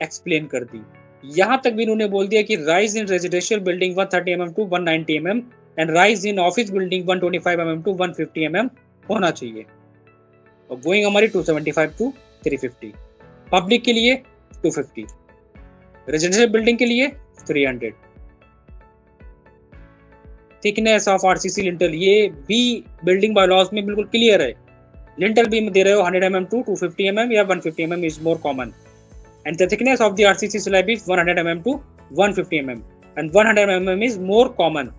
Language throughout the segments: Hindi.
एक्सप्लेन कर दी। यहाँ तक भी इन्होंने बोल दिया कि rise in residential building 130 mm to 190 mm and rise in office building 125 mm to 150 mm होना चाहिए। और गोइंग हमारी 275 टू 350, पब्लिक के लिए 250, रेजिडेंशियल बिल्डिंग के लिए 300। थिकनेस ऑफ आरसीसी लिंटल, ये भी बिल्डिंग बायलॉज में बिल्कुल क्लियर है। लिंटल बीम दे रहे हो 100 mm टू 250 mm या 150 mm is more common, and the thickness of the RCC slab is 100 mm to 150 mm and 100 mm is more common,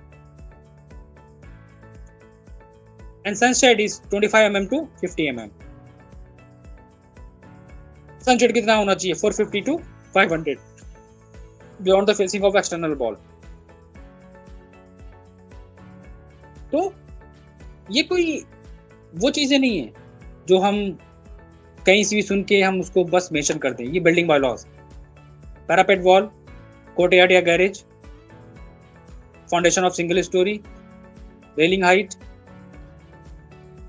and sunshade is 25 mm to 50 mm। Sunshade कितना होना चाहिए? 450 to 500 beyond the facing of external wall. तो ये कोई वो चीजें नहीं है जो हम कहीं से भी सुन के हम उसको बस मेंशन कर दें। ये building bylaws, parapet wall, courtyard या garage, foundation of single storey, railing height,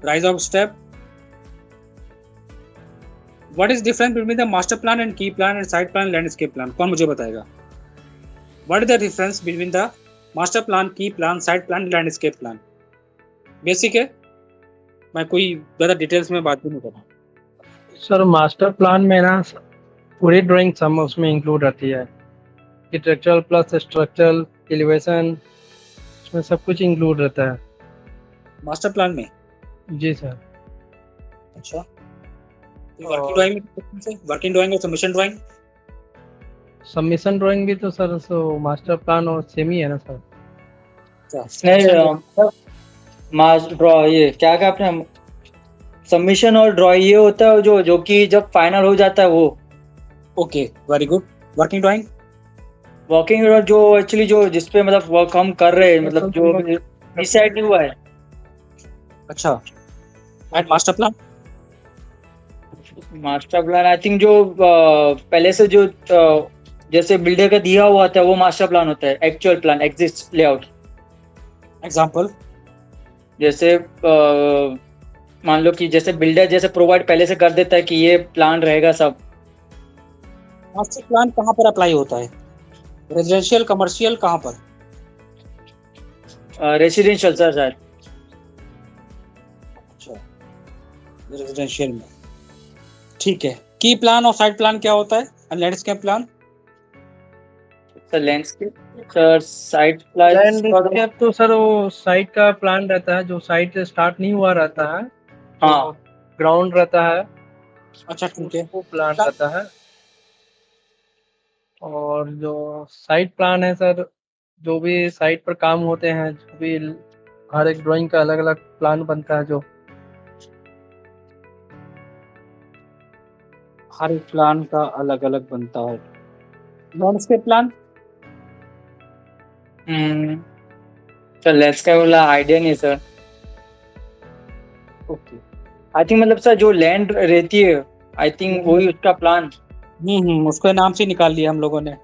rise of step. What is difference between the master plan and key plan and site plan, landscape plan? कौन मुझे बताएगा? What is the difference between the master plan, key plan, site plan, landscape plan? Basic है, मैं कोई ज़्यादा डिटेल्स में बात भी नहीं कर रहा। सर मास्टर प्लान में ना पूरी ड्राइंग सम उसमें इंक्लूड रहती है, आर्किटेक्चरल प्लस स्ट्रक्चरल, एलिवेशन, उसमें सब कुछ इंक्लूड रहता है मास्टर प्लान में। जी सर। अच्छा, वर्किंग ड्राइंग, वर्किंग ड्राइंग और सबमिशन ड्राइंग? सबमिशन ड्राइंग भी तो सर सो मास्टर प्लान और सेम ही है ना सर? नहीं, ये क्या कहा आपने? सबमिशन और ड्राइंग ये होता है जो कि जब फाइनल हो जाता है वो। Okay, very good. Working drawing? Working drawing जो एक्चुअली जो जिसपे मतलब वर्क हम कर रहे हैं, मतलब जो डिसाइड नहीं हुआ है। अच्छा, and master plan? Master plan I think जो पहले से जो जैसे बिल्डर का दिया हुआ था वो मास्टर प्लान होता है। Actual plan, exist layout. Example? जैसे मान लो कि जैसे बिल्डर जैसे प्रोवाइड पहले से कर देता है कि ये प्लान रहेगा सब। मास्टर प्लान कहाँ पर अप्लाई होता है? रेजिडेंशियल, कमर्शियल, कहाँ पर? रेसिडेंशियल सर शायद। अच्छा, रेजिडेंशियल में, ठीक है। की प्लान और साइड प्लान क्या होता है? और landscape plan? Sir landscape, sir side plan. Landscape तो सर वो साइट का प्लान रहता है जो साइट से स्टार्ट नहीं हुआ रहता है। हाँ, ग्राउंड रहता है। अच्छा, ठीक है, वो प्लान रहता है। और जो साइट प्लान है सर, जो भी साइट पर काम होते हैं, जो भी हर एक ड्राइंग का अलग अलग प्लान बनता है, जो हर एक प्लान का अलग अलग बनता है। Landscape plan? सर लैंडस्केप वाला आइडिया नहीं सर। ओके, आई थिंक मतलब सर जो लैंड रहती है, आई थिंक वही उसका प्लान। उसको नाम से निकाल लिया हम लोगों ने।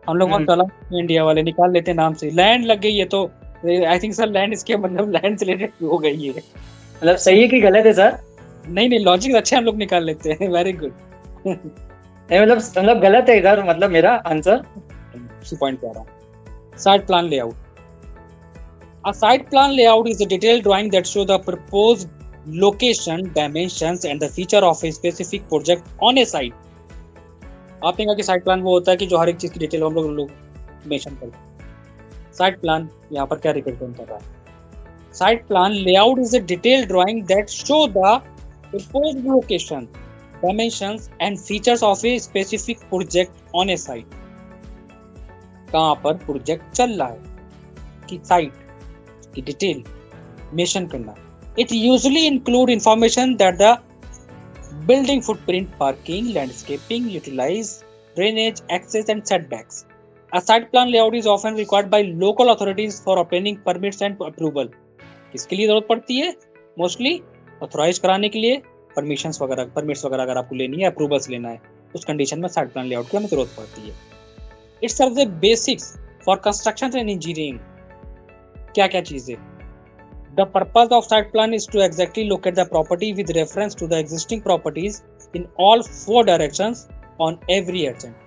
हम लोग चला इंडिया वाले निकाल लेते नाम से। लैंड लग गई है तो आई थिंक सर लैंड इसके मतलब लैंड से रिलेटेड हो गई है। मतलब सही है कि गलत है सर? नहीं, लॉजिक अच्छे हम लोग निकाल लेते हैं। Very good. नहीं मतलब गलत है सर, मतलब मेरा आंसर इसी पॉइंट पे आ रहा हूँ। Side plan layout. A site plan layout is a detailed drawing that shows the proposed location, dimensions and the feature of a specific project on a site. आपने कहा कि साइट प्लान वो होता है कि जो हर एक चीज की डिटेल हम लोग मेंशन करते हैं। साइट प्लान यहाँ पर क्या रिप्रेजेंट कर रहा है? Site plan layout is a detailed drawing that show the proposed location, dimensions and features of a specific project on a site. कहाँ पर प्रोजेक्ट चल रहा है कि साइट की डिटेल मेंशन करना। It usually include information that the building footprint, parking, landscaping, utilise, drainage, access and setbacks. A site plan layout is often required by local authorities for obtaining permits and approval. किसके लिए जरूरत पड़ती है? मोस्टली ऑथराइज कराने के लिए, परमिट्स वगैरह अगर आपको लेनी है, अप्रूवल्स लेना है, उस कंडीशन में साइट प्लान लेआउट की हमें जरूरत पड़ती है। It serves the basics for construction and engineering. क्या क्या चीजें? The purpose of site plan is to exactly locate the property with reference to the existing properties in all four directions on every adjacent.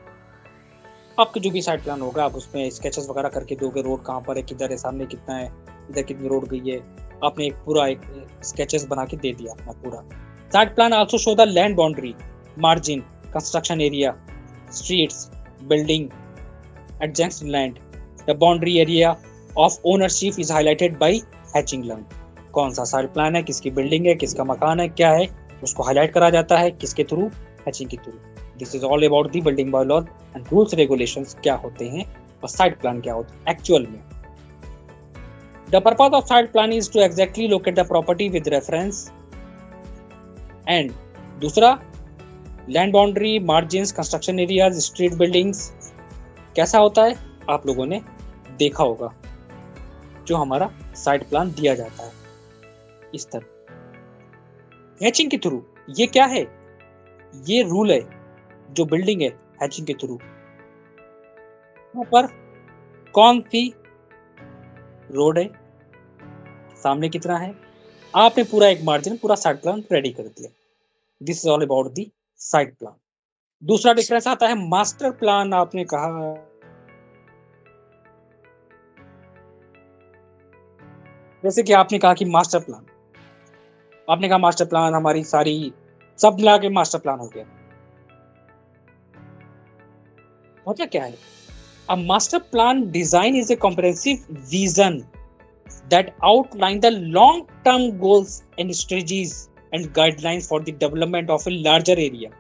आपके जो भी साइड प्लान होगा आप उसमें स्केचेस वगैरह करके दोगे, रोड कहाँ पर है, किधर है, सामने कितना है, इधर कितनी रोड गई है, आपने एक पूरा एक स्केचेस बना के दे दिया अपना पूरा। Side plan also show the land boundary, margin, construction area, streets, building, adjacent land. The boundary area of ownership is highlighted by hatching line. कौन सा साइड प्लान है, किसकी बिल्डिंग है, किसका मकान है, क्या है, उसको हाईलाइट करा जाता है किसके थ्रू, हैचिंग के through. This is all about the building bylaws and rules regulations क्या होते हैं और साइड प्लान क्या होता है एक्चुअल में। The purpose of site plan is to exactly locate the property with reference and दूसरा land boundary, margins, construction areas, street buildings कैसा होता है आप लोगों ने देखा होगा जो हमारा साइड प्लान दिया जाता है इस तरह हैचिंग के थ्रू। ये क्या है, ये रूल है जो बिल्डिंग है हैचिंग के थ्रू। यहाँ पर कौन सी रोड है, सामने कितना है, आपने पूरा एक मार्जिन पूरा साइड प्लान रेडी कर दिया। This is all about the side plan. दूसरा डिफरेंस आता है मास्टर प्लान। आपने कहा जैसे कि आपने कहा कि मास्टर प्लान, आपने कहा मास्टर प्लान हमारी सारी सब मिला के मास्टर प्लान हो गया। होता क्या है, a master plan design is a comprehensive vision that outline the long term goals and strategies and guidelines for the development of a larger area।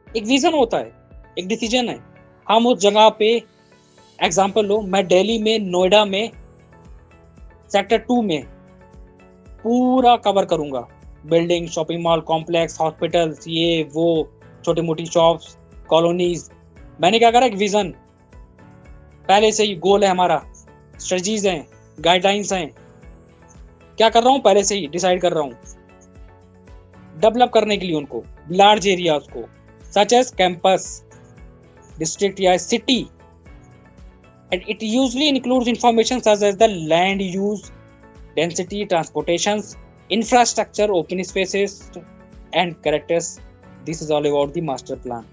एक विजन होता है, एक डिसीजन है। हम उस जगह पे एग्जांपल लो, मैं दिल्ली में, नोएडा में, सेक्टर 2 में पूरा कवर करूंगा, building, shopping mall complex, hospitals, ये वो छोटी मोटी शॉप्स, कॉलोनीज। मैंने क्या करा, एक विजन पहले से ही गोल है हमारा, स्ट्रेटजीज हैं, गाइडलाइंस हैं, क्या कर रहा हूं पहले से ही डिसाइड कर रहा हूं डेवलप करने के लिए उनको लार्ज एरियाज को, सच एज कैंपस, डिस्ट्रिक्ट या city. And it usually includes information such as the land use, density, transportations, infrastructure, open spaces, and characters. This is all about the master plan.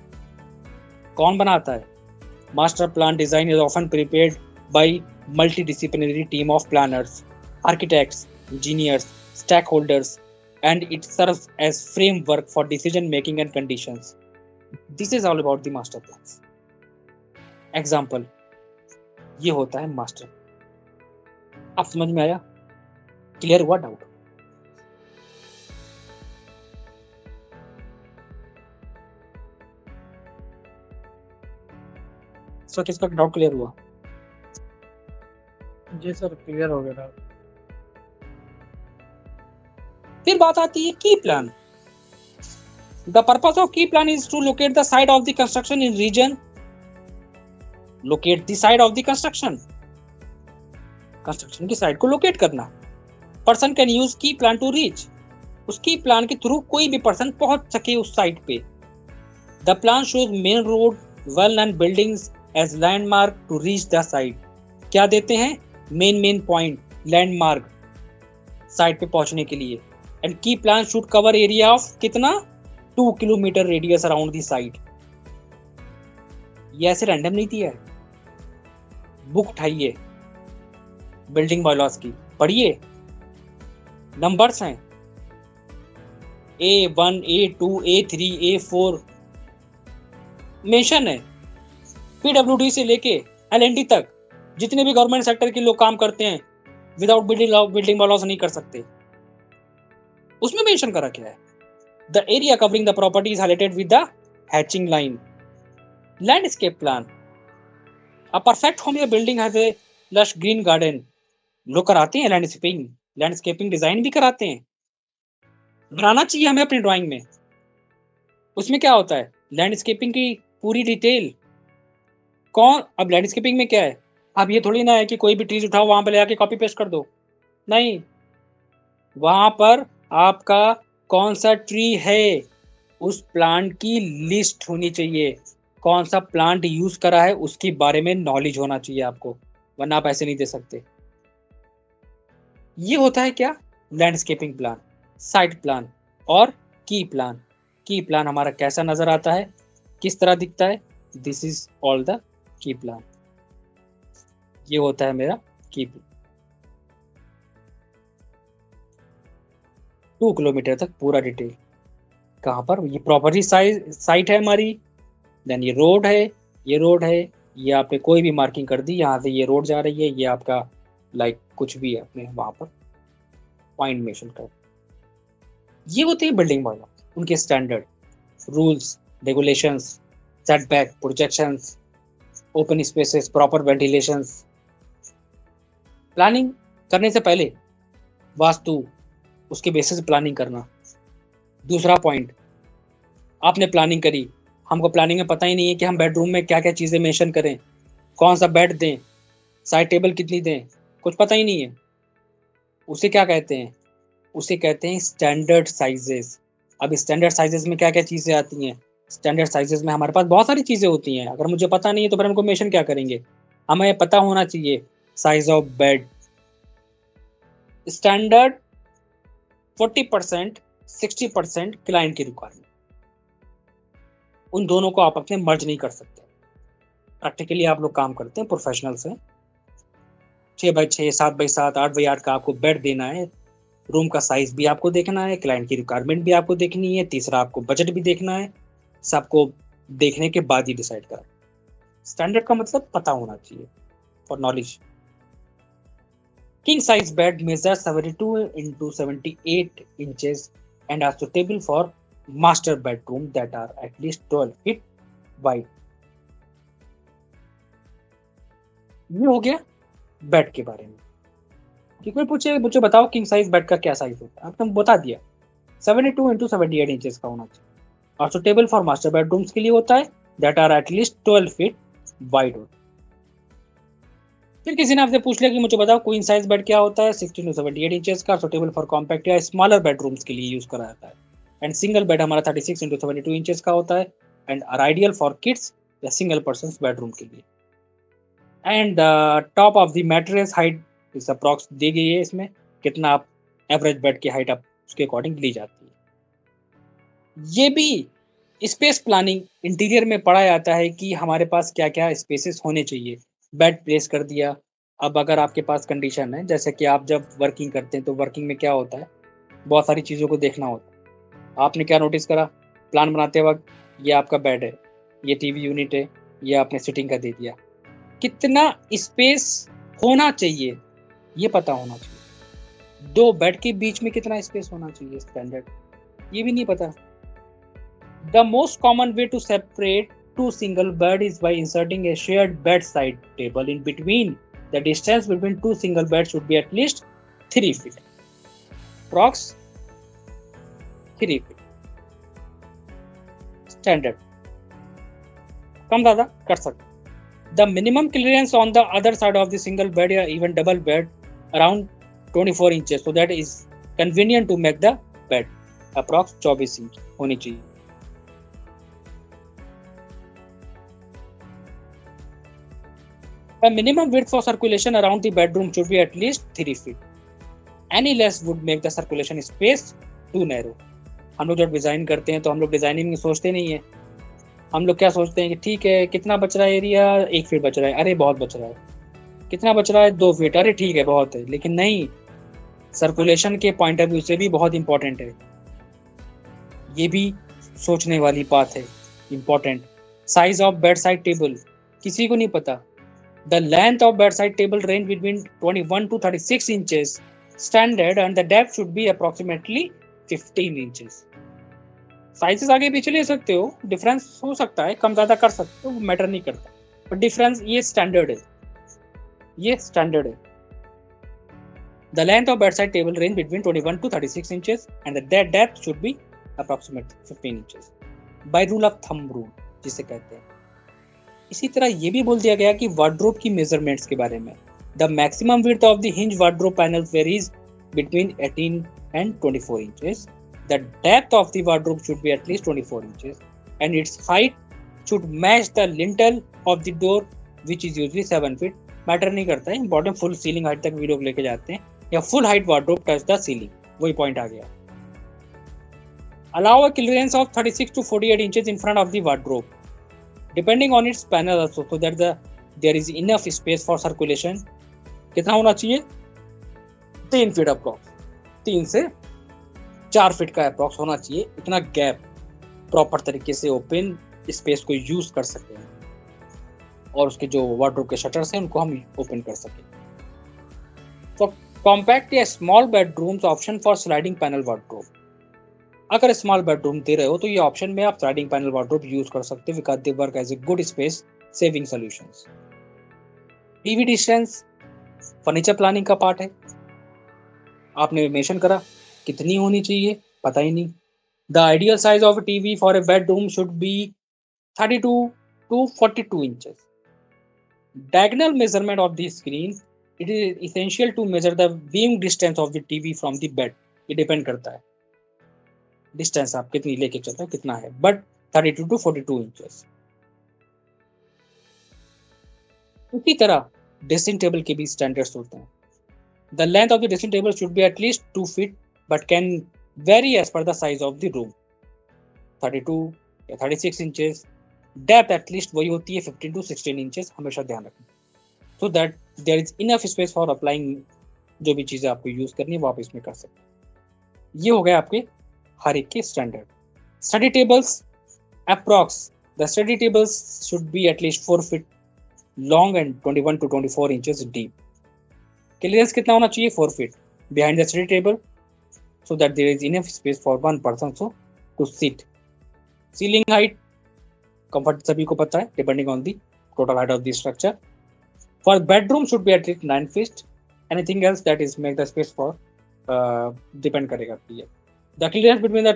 कौन बनाता है? Master plan design is often prepared by multidisciplinary team of planners, architects, engineers, stakeholders, and it serves as framework for decision making and conditions. This is all about the master plans. Example, ये होता है मास्टर। आप समझ में आया, क्लियर हुआ डाउट? सर किसका डाउट क्लियर हुआ? जी सर क्लियर हो गया। फिर बात आती है key plan. The purpose of key plan is to locate the site of the construction in region. Locate the side of the construction, construction की साइड को लोकेट करना। Person can use key plan to reach, उस की प्लान के थ्रू कोई भी पर्सन पहुंच सके उस साइट पे। The plan shows main road, well and buildings as landmark to reach the site. क्या देते हैं? मेन पॉइंट, लैंडमार्क साइट पे पहुंचने के लिए। And key plan should cover area of कितना, 2 kilometre radius around the site. ये ऐसे रैंडम नहीं दिया है, बुक उठाइए बिल्डिंग बायलॉज की, पढ़िए, नंबर्स हैं A1, A2, A3, A4 mention है। PWD से लेके LND तक जितने भी गवर्नमेंट सेक्टर के लोग काम करते हैं विदाउट बिल्डिंग बायलॉज नहीं कर सकते। उसमें मेंशन करा क्या है? The area covering the property is highlighted with the hatching line. Landscape plan, A perfect home या building has a lush green garden। लोग कराते हैं लैंडस्केपिंग डिजाइन भी कराते हैं, बनाना चाहिए हमें अपनी ड्राइंग में। उसमें क्या होता है, लैंडस्केपिंग की पूरी डिटेल। कौन, अब लैंडस्केपिंग में क्या है, अब ये थोड़ी ना है कि कोई भी ट्रीज उठाओ वहां पे ले आके कॉपी पेस्ट कर दो, नहीं, वहां पर आपका कौन सा ट्री है उस प्लांट की लिस्ट होनी चाहिए, कौन सा प्लांट यूज करा है उसके बारे में नॉलेज होना चाहिए आपको, वरना आप ऐसे नहीं दे सकते। ये होता है क्या, लैंडस्केपिंग प्लान, साइट प्लान और की प्लान। की प्लान हमारा कैसा नजर आता है, किस तरह दिखता है, this is all the key plan. ये होता है मेरा की प्लान। 2 किलोमीटर तक पूरा डिटेल। कहाँ पर? ये प्रॉपर्टी साइट है हमारी, देन ये रोड है, ये रोड है, ये आपने कोई भी मार्किंग कर दी, यहाँ से ये रोड जा रही है, ये आपका लाइक कुछ भी है अपने वहाँ पर पॉइंट मेंशन कर। ये होते हैं बिल्डिंग मॉडल, उनके standard, rules, regulations, setback, projections, open spaces, proper ventilations. Planning करने से पहले वास्तु, उसके बेसिस प्लानिंग करना। दूसरा पॉइंट, आपने प्लानिंग करी, हमको प्लानिंग में पता ही नहीं है कि हम बेडरूम में क्या क्या चीज़ें मेंशन करें, कौन सा बेड दें, साइड टेबल कितनी दें, कुछ पता ही नहीं है। उसे क्या कहते हैं? उसे कहते हैं स्टैंडर्ड साइजेस। अब स्टैंडर्ड साइजेस में क्या क्या चीज़ें आती हैं? स्टैंडर्ड साइजेस में हमारे पास बहुत सारी चीज़ें होती हैं। अगर मुझे पता नहीं है तो फिर हमको मेंशन क्या करेंगे? हमें पता होना चाहिए size of bed. Standard 40%, 60% client की रिक्वायरमेंट, उन दोनों को आप अपने मर्ज नहीं कर सकते। प्रैक्टिकली आप लोग काम करते हैं, प्रोफेशनल से 6x6, 7x7, 8x8 का आपको बेड देना है। रूम का साइज भी आपको देखना है, क्लाइंट की रिक्वायरमेंट भी आपको देखनी है, तीसरा आपको बजट भी देखना है। सबको देखने के बाद ही डिसाइड करा। स्टैंडर्ड का मतलब पता होना चाहिए for knowledge. King size bed measures 72 into 78 inches and are suitable for master bedroom that are at least 12 feet wide. ये हो गया बेड के बारे में। कि कोई पूछे मुझे बताओ किंग साइज बेड का क्या साइज होता है, आपने बता दिया 72 into 78 इंचेस का होना चाहिए और सुटेबल फॉर मास्टर बेडरूम्स के लिए होता है that are at least 12 feet wide होता है। फिर किसी ने आपसे पूछ लिया कि मुझे बताओ क्वीन साइज बेड क्या होता है, 16 to 78 इंचेस का, सुटेबल फॉर कॉम्पैक्ट या स्मॉलर बेडरूम्स के लिए यूज करा जाता है। एंड सिंगल बेड हमारा 36 into 72 इंचेस का होता है and are ideal for kids या सिंगल पर्सन बेडरूम के लिए। And top of the mattress height is approx दी गई है, इसमें कितना आप एवरेज बेड की हाइट आप उसके अकॉर्डिंग ली जाती है। ये भी स्पेस प्लानिंग इंटीरियर में पढ़ा जाता है कि हमारे पास क्या क्या स्पेसेस होने चाहिए। बेड प्लेस कर दिया। अब अगर आपके पास कंडीशन है, जैसे कि आप जब वर्किंग करते हैं तो वर्किंग में क्या होता है, बहुत सारी चीज़ों को देखना होता है। आपने क्या नोटिस करा प्लान बनाते वक्त, ये आपका बेड है, ये टीवी यूनिट है, ये आपने सिटिंग का दे दिया। कितना स्पेस होना चाहिए ये पता होना चाहिए। 2 बेड के बीच में कितना स्पेस होना चाहिए स्टैंडर्ड, ये भी नहीं पता। The most common way to separate two single bed is by inserting a shared bedside table in between. The distance between 2 single beds should be at least 3 feet. Approx 3 feet. Standard. कम ज़्यादा कर सकते। The minimum clearance on the other side of the single bed or even double bed around 24 inches, so that is convenient to make the bed. Approx 24 inch होनी चाहिए। The minimum width for circulation around the bedroom should be at least 3 feet. Any less would make the circulation space too narrow. हम लोग जब डिज़ाइन करते हैं तो हम लोग डिज़ाइनिंग में सोचते नहीं है। हम लोग क्या सोचते हैं कि ठीक है कितना बच रहा है एरिया, 1 फीट बच रहा है, अरे बहुत बच रहा है। कितना बच रहा है, 2 फीट, अरे ठीक है बहुत है। लेकिन नहीं, सर्कुलेशन के पॉइंट ऑफ व्यू से भी बहुत इंपॉर्टेंट है। ये भी सोचने वाली बात है, important. Size of bed side table किसी को नहीं पता। The length of bedside table range between 21 to 36 inches standard and the depth should be approximately 15 inches. Sizes आगे पीछे ले सकते हो, डिफरेंस हो सकता है, कम ज़्यादा कर सकते हो, मैटर नहीं करता, पर डिफरेंस ये स्टैंडर्ड है, ये स्टैंडर्ड है। The length of bedside table range between 21 to 36 inches and the depth should be approximately 15 inches. By rule of thumb rule जिसे कहते हैं। इसी तरह ये भी बोल दिया गया कि वार्डरोब की मेजरमेंट्स के बारे में। The maximum width of the hinge wardrobe panel varies between 18 and 24 inches. The depth of the wardrobe should be at least 24 inches and its height should match the lintel of the door which is usually 7 feet. Matter नहीं करता है, इंपॉर्टेंट फुल सीलिंग हाइट तक वीडियो लेके जाते हैं या full height wardrobe touch the ceiling, वही पॉइंट आ गया। Allow a clearance of 36 to 48 inches in front of the wardrobe. Depending on its panel also, so that there is enough space for circulation. कितना होना चाहिए? 3 फीट अप्रॉक्स, 3 से 4 फीट का अप्रॉक्स होना चाहिए। इतना गैप प्रॉपर तरीके से ओपन स्पेस को यूज कर सकें और उसके जो वार्डरोब के शटर्स हैं उनको हम ओपन कर सकें। तो कॉम्पैक्ट या small bedrooms option for sliding panel wardrobe. अगर स्मॉल बेडरूम दे रहे हो तो ये ऑप्शन में आप स्लाइडिंग पैनल वार्डरोब यूज कर सकते हो because they work as a good space saving solutions. TV distance furniture planning का पार्ट है। आपने मेंशन करा कितनी होनी चाहिए, पता ही नहीं। The ideal size of TV for a bedroom should B 32 to 42 inches. Diagonal measurement of the screen, it is essential to measure the viewing distance of the TV from the bed. ये डिपेंड करता है डिस्टेंस आप कितनी लेके चलते हो कितना है, बट 32 to 42 इंचेस। उसी तरह ड्रेसिंग टेबल के भी स्टैंडर्ड्स होते हैं। The length of the dressing table should be at least 2 feet but can vary as per the size of the room. 32 या 36 इंचेस। डेप्थ एटलीस्ट वही होती है 15 to 16 इंचेस, हमेशा ध्यान रखें, so that there is enough space for applying जो भी चीज़ें आपको यूज़ करनी है वो आप इसमें कर सकते हैं। ये हो गया आपके हर एक के standard. Study tables approx, the study tables should be at least 4 feet long and 21 to 24 inches deep. Clearance कितना होना चाहिए? 4 feet behind the study table so that there is enough space for one person so to sit. Ceiling height comfort सभी को पता है, depending on the total height of the structure. For bedroom should be at least 9 feet, anything else that is make the space for depend करेगा। The clearance between the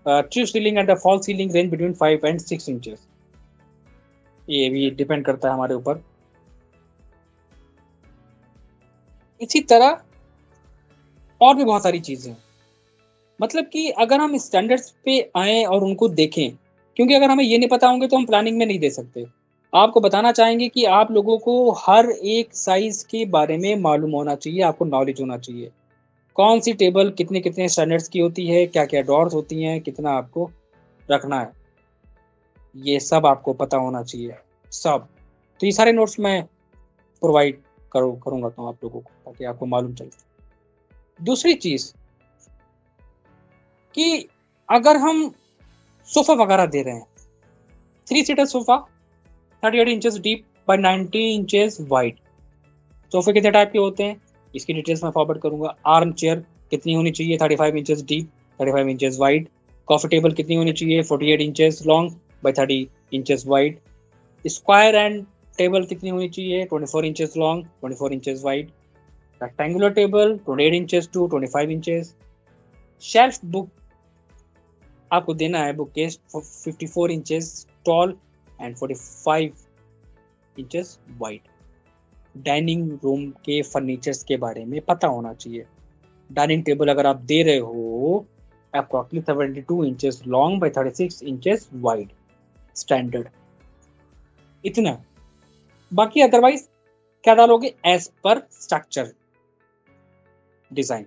true ceiling and the fall ceiling range between 5 and 6 inches. ये भी डिपेंड करता है हमारे ऊपर। इसी तरह और भी बहुत सारी चीजें हैं, मतलब कि अगर हम स्टैंडर्ड्स पे आए और उनको देखें, क्योंकि अगर हमें ये नहीं पता होंगे तो हम प्लानिंग में नहीं दे सकते। आपको बताना चाहेंगे कि आप लोगों को हर एक साइज के बारे में मालूम होना चाहिए, आपको नॉलेज होना चाहिए। कौन सी टेबल कितने कितने स्टैंडर्ड्स की होती है, क्या क्या ड्रॉर्स होती हैं, कितना आपको रखना है, ये सब आपको पता होना चाहिए सब। तो ये सारे नोट्स मैं प्रोवाइड करूँगा तो आप लोगों को, ताकि आपको मालूम चले। दूसरी चीज़ कि अगर हम सोफ़ा वगैरह दे रहे हैं, 3-seater sofa 38 inches deep by 90 inches wide. सोफ़े कितने टाइप के होते हैं इसकी डिटेल्स मैं फॉरवर्ड करूंगा। आर्म चेयर कितनी होनी चाहिए? 35 inches deep 35 inches wide. Coffee table कितनी होनी चाहिए? 48 inches long by 30 inches wide. Square end table कितनी होनी चाहिए? 24 inches long 24 inches wide. Rectangular table 28 inches to 25 inches. Shelf book आपको देना है book case 54 inches tall and 45 inches wide. Dining room के फर्नीचर्स के बारे में पता होना चाहिए। डाइनिंग टेबल अगर आप दे रहे हो approximately 72 inches long by 36 inches wide standard, इतना। बाकी अदरवाइज क्या डालोगे? As per structure design,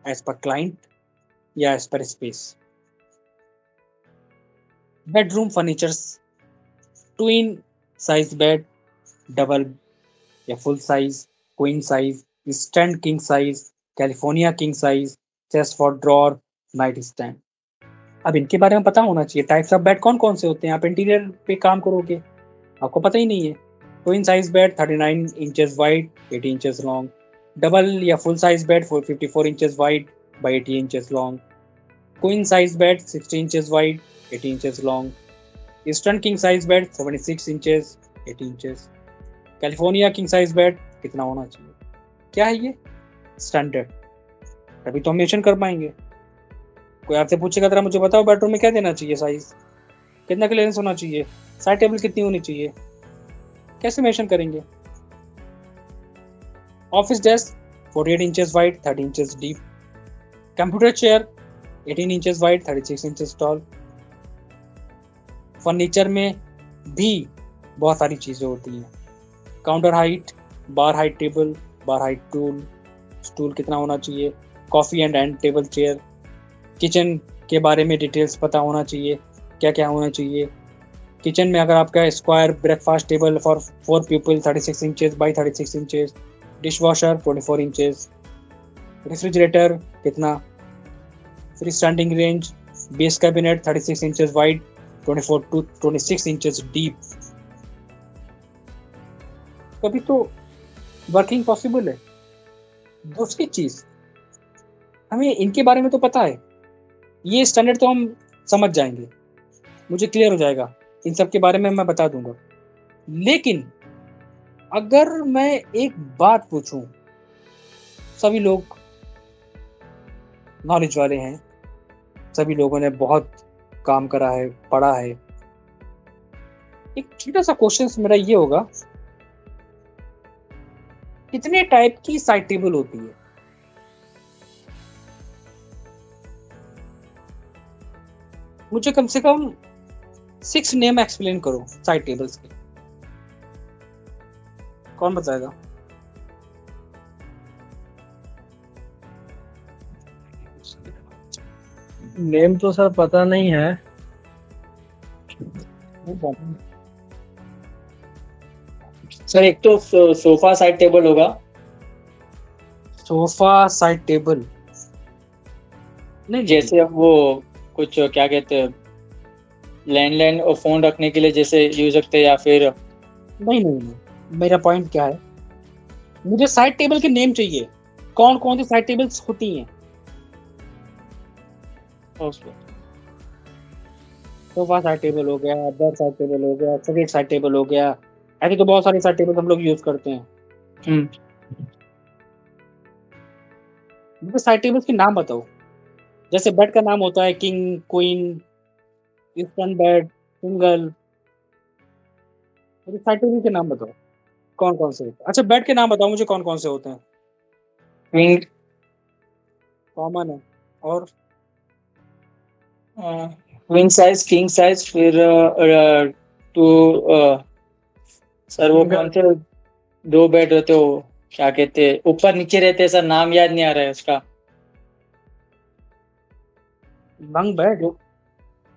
as per client या as per space. Bedroom furnitures twin size bed, double या full size, queen size, stand king size, California king size, chest for drawer, night stand. अब इनके बारे में पता होना चाहिए। टाइप्स ऑफ बेड कौन कौन से होते हैं? आप इंटीरियर पे काम करोगे आपको पता ही नहीं है। Queen size bed 39 inches wide 80 inches long. Double या full size bed 54 inches wide by 80 inches long. Queen size bed 60 inches wide 80 inches long. Eastern king size bed 76 inches 80 inches. California king size bed कितना होना चाहिए? क्या है ये? स्टैंडर्ड, तभी तो हम मेंशन कर पाएंगे। कोई आपसे पूछेगा जरा मुझे बताओ बेडरूम में क्या देना चाहिए साइज, कितना क्लियरेंस होना चाहिए, साइड टेबल कितनी होनी चाहिए, कैसे मेंशन करेंगे? Office desk 48 inches wide 30 inches deep. Computer chair 18 inches wide 36 inches tall. Furniture में भी बहुत सारी चीज़ें होती हैं। Counter height, bar height table, bar height tool, stool कितना होना चाहिए, coffee end table chair. Kitchen के बारे में डिटेल्स पता होना चाहिए, क्या क्या होना चाहिए। किचन में अगर आपका square breakfast table for 4 people 36 inches by 36 inches, dish washer 24 inches, refrigerator कितना, free standing range, base cabinet 36 inches wide, 24 to 26 inches deep. कभी तो वर्किंग पॉसिबल है। दूसरी चीज, हमें इनके बारे में तो पता है, ये स्टैंडर्ड तो हम समझ जाएंगे, मुझे क्लियर हो जाएगा, इन सब के बारे में मैं बता दूंगा। लेकिन अगर मैं एक बात पूछूं, सभी लोग नॉलेज वाले हैं, सभी लोगों ने बहुत काम करा है, पढ़ा है। एक छोटा सा क्वेश्चन मेरा ये होगा, कितने टाइप की साइड टेबल होती है? मुझे कम से कम 6 नेम एक्सप्लेन करो साइड टेबल्स के। कौन बताएगा? नेम तो सर पता नहीं है। सर एक तो सोफा साइड टेबल होगा। सोफा साइड टेबल नहीं, जैसे अब वो कुछ क्या कहते हैं, लैंडलाइन और फोन रखने के लिए जैसे यूज सकते हैं, या फिर नहीं, मेरा पॉइंट क्या है, मुझे साइड टेबल के नेम चाहिए, कौन कौन सी साइड टेबल्स होती हैं। सोफा साइड टेबल हो गया, बेड साइड टेबल हो गया, सेकेंड साइड टेबल हो गया, ऐसे तो बहुत सारी साइड टेबल हम लोग यूज करते हैं। मुझे साइड टेबल्स के नाम बताओ। जैसे बेड का नाम होता है king, queen, eastern bed, single. मुझे साइड टेबल के नाम बताओ, कौन कौन से होते हैं। अच्छा, बेड के नाम बताओ मुझे, कौन कौन से होते हैं। क्वीन, कॉमन है, और क्वीन साइज, किंग साइज, फिर टू सर वो कौन से 2 बेड रहते हो, क्या कहते हैं, ऊपर नीचे रहते हैं सर, नाम याद नहीं आ रहा है उसका। Bunk bed.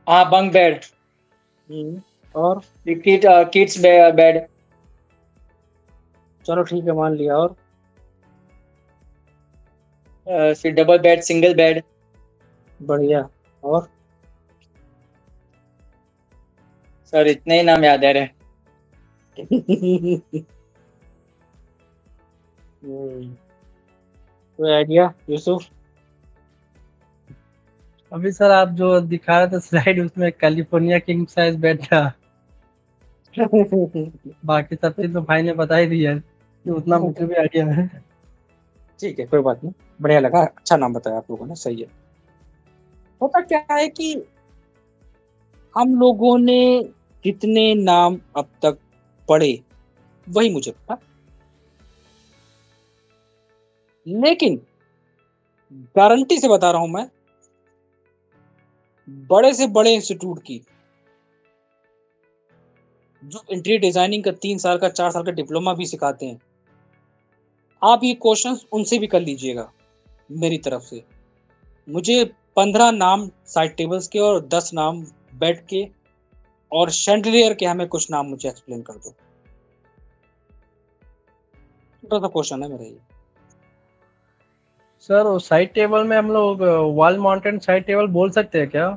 हाँ, बंक बेड। और किड्स बेड। चलो ठीक है, मान लिया। और फिर डबल बेड, सिंगल बेड। बढ़िया। और सर इतने ही नाम याद आ रहे हैं। कोई आइडिया यूसुफ? अभी सर आप जो दिखा रहे थे स्लाइड, उसमें कैलिफोर्निया किंग साइज बेड था। बाकी सब चीज तो भाई ने बता ही दिया है, उतना मुझे भी आइडिया है। ठीक है, कोई बात नहीं, बढ़िया लगा, अच्छा नाम बताया आप लोगों ने, सही है। होता क्या है कि हम लोगों ने जितने नाम अब तक पढ़े वही मुझे पता, लेकिन गारंटी से बता रहा हूं मैं, बड़े से बड़े इंस्टीट्यूट की जो इंटीरियर डिजाइनिंग का 3 साल का 4 साल का डिप्लोमा भी सिखाते हैं, आप ये क्वेश्चंस उनसे भी कर लीजिएगा मेरी तरफ से। मुझे 15 नाम साइड टेबल्स के और 10 नाम बेड के और शैंडलियर के हमें कुछ नाम मुझे एक्सप्लेन कर दो। छोटा सा क्वेश्चन है मेरा ये। सर साइड टेबल में हम लोग वॉल माउंटेड साइड टेबल बोल सकते हैं क्या?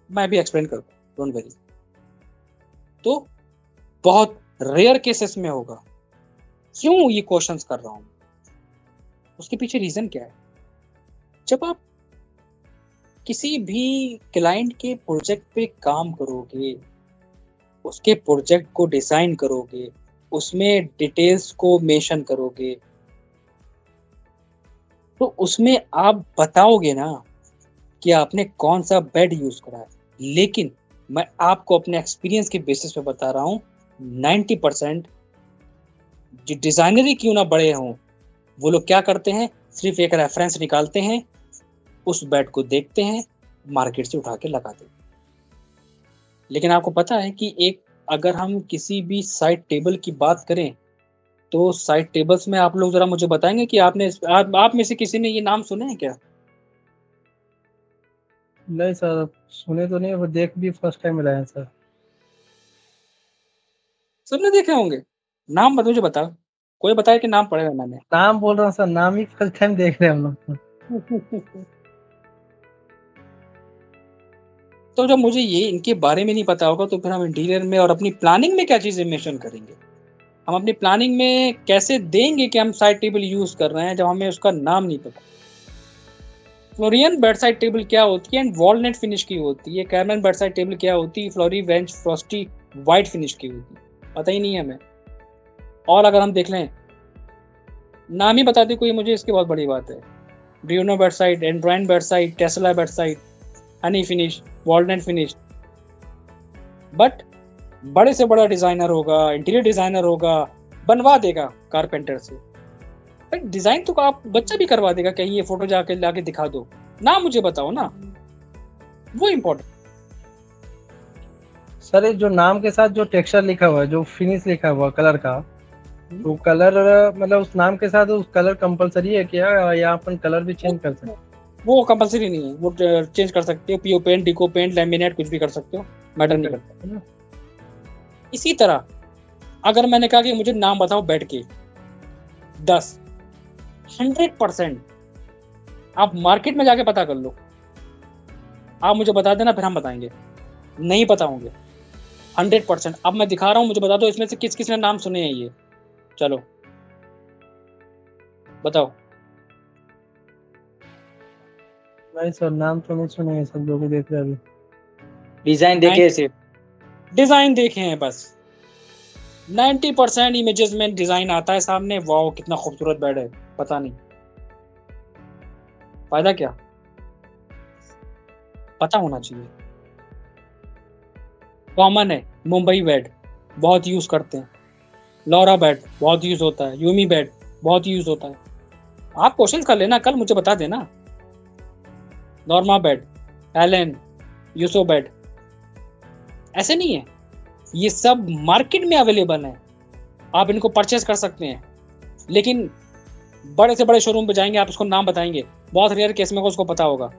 मैं भी एक्सप्लेन कर दूँ, डोंट वरी। तो बहुत रेयर केसेस में होगा। क्यों ये क्वेश्चंस कर रहा हूं, उसके पीछे रीजन क्या है। जब आप किसी भी क्लाइंट के प्रोजेक्ट पे काम करोगे, उसके प्रोजेक्ट को डिजाइन करोगे, उसमें डिटेल्स को मेंशन करोगे, तो उसमें आप बताओगे ना कि आपने कौन सा बेड यूज करा है। लेकिन मैं आपको अपने एक्सपीरियंस के बेसिस पे बता रहा हूं, 90% जो डिजाइनर ही क्यों ना बड़े हों, वो लोग क्या करते हैं, सिर्फ एक रेफरेंस निकालते हैं, उस बेड को देखते हैं, मार्केट से उठा के लगाते हैं। लेकिन आपको पता है कि एक अगर हम किसी भी साइड टेबल की बात करें, तो साइड टेबल्स में आप लोग जरा मुझे बताएंगे कि आप में से किसी ने ये नाम सुने हैं क्या? नहीं सर, सुने तो नहीं, वो देख भी फर्स्ट टाइम रहे हैं सर। सबने देखे होंगे। नाम मुझे बताओ, कोई बताए कि नाम पढ़े हुए मैंने। नाम बोल रहा हूँ सर, नाम ही फर्स्ट टाइम देख रहे हैं हम लोग। तो जब मुझे ये इनके बारे में नहीं पता होगा तो फिर हम इंटीरियर में और अपनी प्लानिंग में क्या चीजें मेंशन करेंगे? हम अपनी प्लानिंग में कैसे देंगे कि हम साइड टेबल यूज कर रहे हैं जब हमें उसका नाम नहीं पता? फ्लोरियन बेड साइड टेबल क्या होती है एंड वॉलनट फिनिश की होती है। कैरमन बेड साइड टेबल क्या होती है? फ्लोरी वेंच फ्रॉस्टी व्हाइट फिनिश की होती है। पता ही नहीं है हमें। और अगर हम देख लें, नाम ही बता दे कोई मुझे, इसकी बहुत बड़ी बात है। ब्रूनो बेड साइड, एंड्रॉइन bed side, Tesla bed side, honey finish, walnut finish. But बड़े से बड़ा डिजाइनर होगा, इंटीरियर डिजाइनर होगा, बनवा देगा कारपेंटर से। भाई डिजाइन तो आप बच्चा भी करवा देगा, कहीं ये फोटो जाके लाके दिखा दो, ना मुझे बताओ ना, वो इम्पोर्टेंट। सर ये जो नाम के साथ जो टेक्सचर लिखा हुआ है, जो फिनिश लिखा हुआ कलर का, तो कलर मतलब उस नाम के साथ उस कलर कंपलसरी है क्या, या अपन कलर भी चेंज कर सकते हैं? वो कंपलसरी नहीं है, वो चेंज कर सकते हो। पीओ पेंट, डिको पेंट, लैमिनेट कुछ भी कर सकते हो, मैटर नहीं करता है ना। इसी तरह अगर मैंने कहा कि मुझे नाम बताओ बेड के 10, 100% आप मार्केट में जाके पता कर लो, आप मुझे बता देना, फिर हम बताएंगे। नहीं पता होंगे 100%। अब मैं दिखा रहा हूँ, मुझे बता दो इसमें से किस किस ने नाम सुने हैं ये। चलो बताओ। नहीं सर, नाम तो नहीं सुने हैं सब, जो भी देख रहे हैं अभी। डिजाइन देखे सिर्फ। डिजाइन देखे हैं बस। 90% इमेजेस में डिजाइन आता है सामने, वाओ कितना खूबसूरत बेड है, पता नहीं फायदा क्या, पता होना चाहिए। कॉमन है, मुंबई बेड बहुत यूज करते हैं, लॉरा बेड बहुत यूज होता है, यूमी बेड बहुत यूज होता है। आप क्वेश्चन कर लेना, कल मुझे बता देना। नॉर्मा बेड, एलन, यूसो बेड, ऐसे नहीं है, ये सब मार्केट में अवेलेबल है, आप इनको परचेज कर सकते हैं। लेकिन बड़े से बड़े शोरूम पे जाएंगे, आप उसको नाम बताएंगे, बहुत रेयर केस में उसको पता होगा,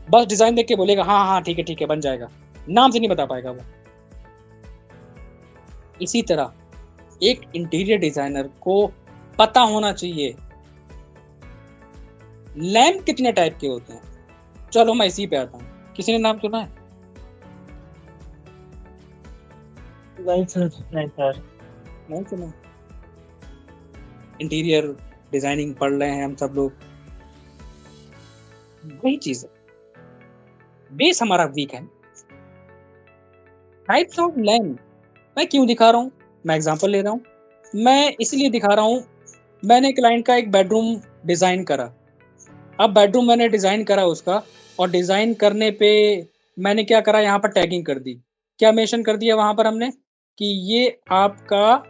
बस डिजाइन देख के बोलेगा हाँ हाँ ठीक है बन जाएगा, नाम से नहीं बता पाएगा वो। इसी तरह एक इंटीरियर डिजाइनर को पता होना चाहिए लैंप कितने टाइप के होते हैं। चलो मैं इसी पे आता हूँ, किसी ने नाम सुना है? नहीं सर। नहीं सर। नहीं सुना। इंटीरियर डिजाइनिंग पढ़ रहे हैं हम सब लोग, वही चीज है, बेस हमारा वीक है। टाइप्स ऑफ लैंप मैं क्यों दिखा रहा हूँ, मैं एग्जांपल ले रहा हूँ, मैं इसलिए दिखा रहा हूँ। मैंने क्लाइंट का एक बेडरूम डिजाइन करा, अब बेडरूम मैंने डिजाइन करा उसका, और डिजाइन करने पे मैंने क्या करा, यहाँ पर टैगिंग कर दी। क्या मेंशन कर दिया वहां पर हमने कि ये आपका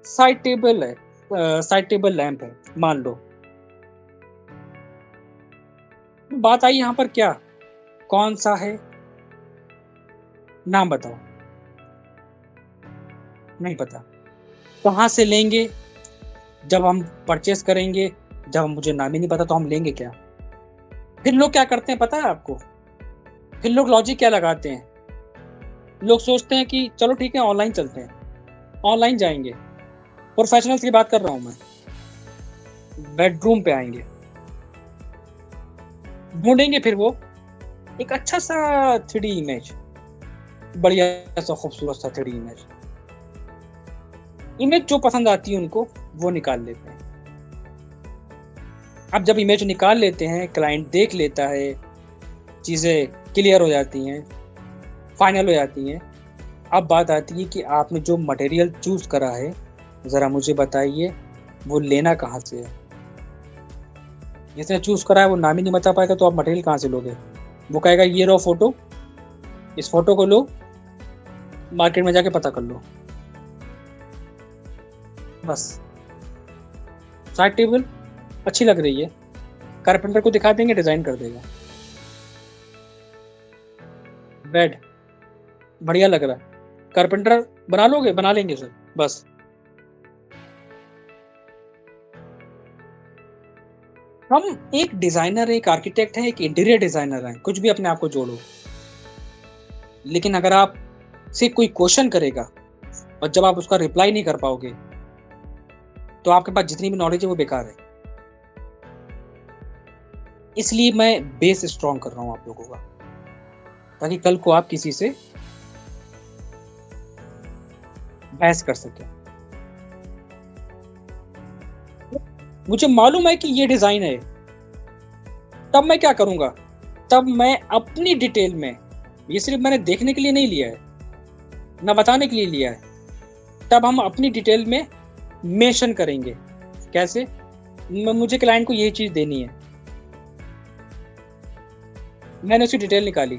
साइड टेबल है, साइड टेबल लैंप है मान लो। बात आई यहाँ पर क्या, कौन सा है, नाम बताओ, नहीं पता। कहाँ से लेंगे, जब हम परचेस करेंगे, जब मुझे नाम ही नहीं पता तो हम लेंगे क्या? फिर लोग क्या करते हैं पता है आपको, फिर लोग लॉजिक क्या लगाते हैं, लोग सोचते हैं कि चलो ठीक है ऑनलाइन चलते हैं, ऑनलाइन जाएंगे, प्रोफेशनल्स की बात कर रहा हूं मैं, बेडरूम पे आएंगे, ढूंढेंगे फिर वो एक अच्छा सा 3D इमेज, बढ़िया सा खूबसूरत सा 3D इमेज जो पसंद आती है उनको वो निकाल लेते हैं। अब जब इमेज निकाल लेते हैं, क्लाइंट देख लेता है, चीज़ें क्लियर हो जाती हैं, फाइनल हो जाती हैं। अब बात आती है कि आपने जो मटेरियल चूज करा है ज़रा मुझे बताइए वो लेना कहाँ से है। जिसने चूज करा है वो नाम ही नहीं बता पाएगा तो आप मटेरियल कहाँ से लोगे? वो कहेगा ये लो फोटो, इस फोटो को लो, मार्केट में जाके पता कर लो, बस। साइड टेबल अच्छी लग रही है, कारपेंटर को दिखा देंगे, डिजाइन कर देगा। बेड बढ़िया लग रहा है, कारपेंटर बना लोगे, बना लेंगे सर, बस। हम एक डिजाइनर, एक आर्किटेक्ट है, एक इंटीरियर डिजाइनर है, कुछ भी अपने आप को जोड़ो, लेकिन अगर आप से कोई क्वेश्चन करेगा और जब आप उसका रिप्लाई नहीं कर पाओगे तो आपके पास जितनी भी नॉलेज है वो बेकार है। इसलिए मैं बेस स्ट्रॉन्ग कर रहा हूं आप लोगों का, ताकि कल को आप किसी से बहस कर सके। मुझे मालूम है कि ये डिजाइन है, तब मैं क्या करूंगा, तब मैं अपनी डिटेल में, ये सिर्फ मैंने देखने के लिए नहीं लिया है ना बताने के लिए लिया है, तब हम अपनी डिटेल में मेंशन करेंगे। कैसे? मुझे क्लाइंट को यही चीज देनी है, मैंने उसकी डिटेल निकाली,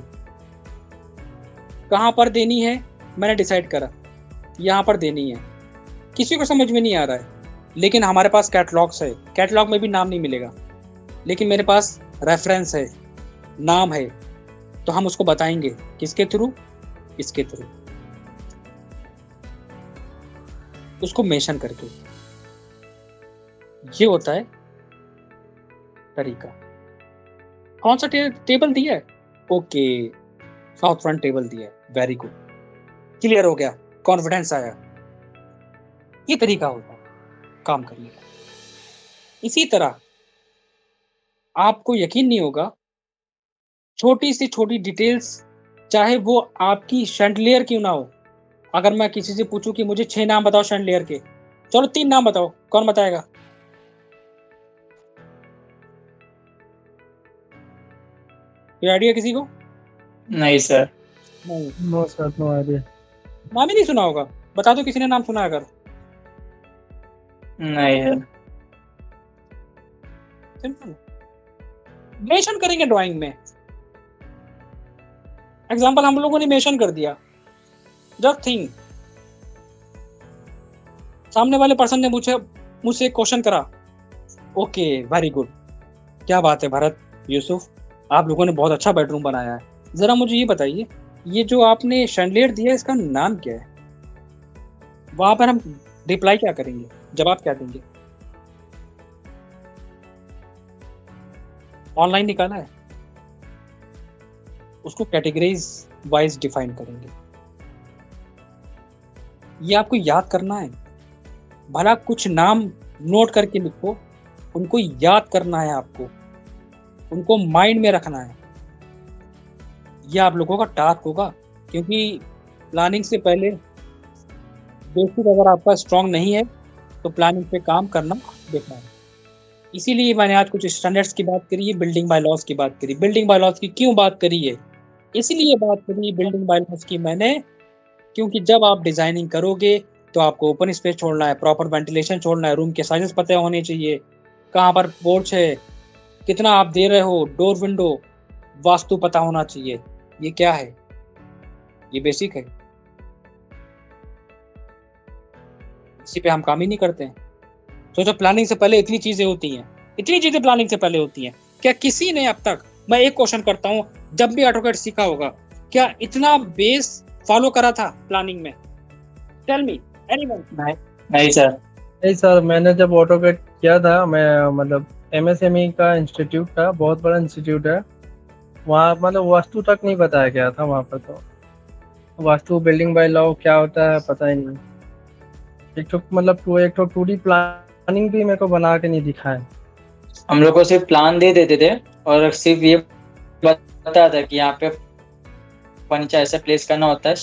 कहां पर देनी है मैंने डिसाइड करा, यहां पर देनी है। किसी को समझ में नहीं आ रहा है, लेकिन हमारे पास कैटलॉग्स है, कैटलॉग में भी नाम नहीं मिलेगा, लेकिन मेरे पास रेफरेंस है, नाम है, तो हम उसको बताएंगे किसके थ्रू, इसके थ्रू, उसको मेंशन करके। ये होता है तरीका। कौन सा टेबल दिया है? ओके, साउथ फ्रंट टेबल दिया है, वेरी गुड, क्लियर हो गया, कॉन्फिडेंस आया। ये तरीका होता है काम करने का। इसी तरह आपको यकीन नहीं होगा, छोटी से छोटी डिटेल्स, चाहे वो आपकी शैंडलियर क्यों ना हो, अगर मैं किसी से पूछूं कि मुझे 6 नाम बताओ शैंडलियर के, चलो 3 नाम बताओ, कौन बताएगा? कोई आइडिया किसी को? नहीं सर। नहीं, नो सर, नो आइडिया। नाम ही नहीं सुना होगा, बता दो किसी ने नाम सुना अगर। नहीं है। सिंपल, मेंशन करेंगे ड्राइंग में। एग्जांपल हम लोगों ने मेंशन कर दिया, जस्ट थिंक, सामने वाले पर्सन ने मुझसे क्वेश्चन करा, ओके वेरी गुड, क्या बात है भरत, यूसुफ, आप लोगों ने बहुत अच्छा बेडरूम बनाया है, जरा मुझे ये बताइए, ये जो आपने शैंडलियर दिया है इसका नाम क्या है? वहां पर हम रिप्लाई क्या करेंगे, जवाब क्या देंगे? ऑनलाइन निकाला है, उसको कैटेगरीज वाइज डिफाइन करेंगे। ये आपको याद करना है, भला कुछ नाम नोट करके लिखो, उनको याद करना है आपको, उनको माइंड में रखना है। ये आप लोगों का टास्क होगा, क्योंकि प्लानिंग से पहले बेसिक अगर आपका स्ट्रांग नहीं है तो प्लानिंग पे काम करना बेकार है। इसीलिए मैंने आज कुछ स्टैंडर्ड्स की बात करी है, बिल्डिंग बाय लॉज की बात करी। बिल्डिंग बाय लॉज की क्यों बात करी है? इसलिए बात करी बिल्डिंग बाय लॉज की मैंने, क्योंकि जब आप डिजाइनिंग करोगे तो आपको ओपन स्पेस छोड़ना है, प्रॉपर वेंटिलेशन छोड़ना है, रूम के साइजेस पता होने चाहिए, कहाँ पर पोर्च है, कितना आप दे रहे हो, डोर विंडो, वास्तु पता होना चाहिए। ये क्या है? ये बेसिक है, इसी पे हम काम ही नहीं करते हैं। सोचो प्लानिंग से पहले इतनी चीजें होती हैं, इतनी चीजें प्लानिंग से पहले होती हैं। क्या किसी ने अब तक, मैं एक क्वेश्चन करता हूँ, जब भी ऑटोकैड सीखा होगा, क्या इतना बेस फॉलो करा था प्लानिंग में? Tell me anyone. नहीं सर। नहीं सर, मैंने जब ऑटोकैड किया था, मैं मतलब MSME का इंस्टीट्यूट था, बहुत बड़ा इंस्टीट्यूट है, वहाँ मतलब वास्तु तक नहीं बताया गया था। वहाँ पर तो वास्तु बिल्डिंग बाय लॉ क्या होता है पता ही नहीं। एक तो मतलब एक तो 2D प्लानिंग भी मेरे को बना के नहीं दिखाया। हम लोग को सिर्फ प्लान दे देते थे और सिर्फ ये बता था कि यहाँ पे फर्नीचर ऐसे प्लेस करना होता है।